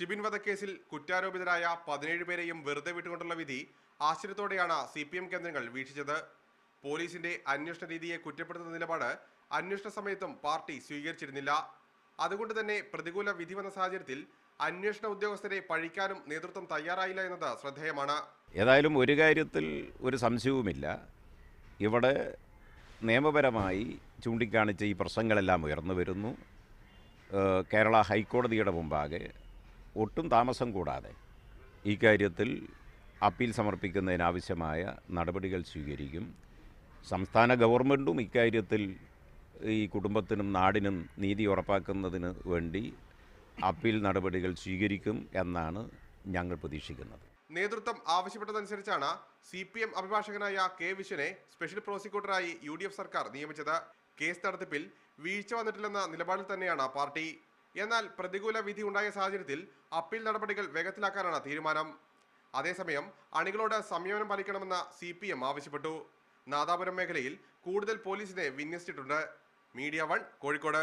ഷിബിൻ വധക്കേസിൽ കുറ്റാരോപിതരായ 17 പേരെയും വെറുതെ വിട്ടുകൊണ്ടുള്ള വിധി ആശ്ചര്യത്തോടെയാണ് CPM കേന്ദ്രങ്ങൾ വീക്ഷിച്ചത്. പോലീസിന്റെ അന്വേഷണ രീതിയെ കുറ്റപ്പെടുത്തുന്ന നിലപാട് അന്വേഷണ സമയത്തും പാർട്ടി സ്വീകരിച്ചിരുന്നില്ല. അതുകൊണ്ട് തന്നെ പ്രതികൂല വിധി വന്ന സാഹചര്യത്തിൽ അന്വേഷണ ഉദ്യോഗസ്ഥരെ പഴിക്കാനും നേതൃത്വം തയ്യാറായില്ല എന്നത് ശ്രദ്ധേയമാണ്. ഏതായാലും ഒരു കാര്യത്തിൽ ഒരു സംശയവുമില്ല, ഇവിടെ നിയമപരമായി ചൂണ്ടിക്കാണിച്ച ഈ പ്രശ്നങ്ങളെല്ലാം ഉയർന്നു വരുന്നു. കേരള ഹൈക്കോടതിയുടെ മുമ്പാകെ ഒട്ടും താമസം കൂടാതെ ഈ കാര്യത്തിൽ അപ്പീൽ സമർപ്പിക്കുന്നതിനാവശ്യമായ നടപടികൾ സ്വീകരിക്കും. സംസ്ഥാന ഗവൺമെൻറ്റും ഇക്കാര്യത്തിൽ ഈ കുടുംബത്തിനും നാടിനും നീതി ഉറപ്പാക്കുന്നതിന് വേണ്ടി അപ്പീൽ നടപടികൾ സ്വീകരിക്കും എന്നാണ് ഞങ്ങൾ പ്രതീക്ഷിക്കുന്നത്. നേതൃത്വം ആവശ്യപ്പെട്ടതനുസരിച്ചാണ് CPM അഭിഭാഷകനായ K. വിശ്വനെ സ്പെഷ്യൽ പ്രോസിക്യൂട്ടറായി UDF സർക്കാർ നിയമിച്ചത്. കേസ് നടത്തിപ്പിൽ വീഴ്ച വന്നിട്ടില്ലെന്ന നിലപാടിൽ തന്നെയാണ് പാർട്ടി. എന്നാൽ പ്രതികൂല വിധി ഉണ്ടായ സാഹചര്യത്തിൽ അപ്പീൽ നടപടികൾ വേഗത്തിലാക്കാനാണ് തീരുമാനം. അതേസമയം അണികളോട് സംയമനം പാലിക്കണമെന്ന് CPM ആവശ്യപ്പെട്ടു. നാദാപുരം മേഖലയിൽ കൂടുതൽ പോലീസിനെ വിന്യസിച്ചിട്ടുണ്ട്. മീഡിയ 1 കോഴിക്കോട്.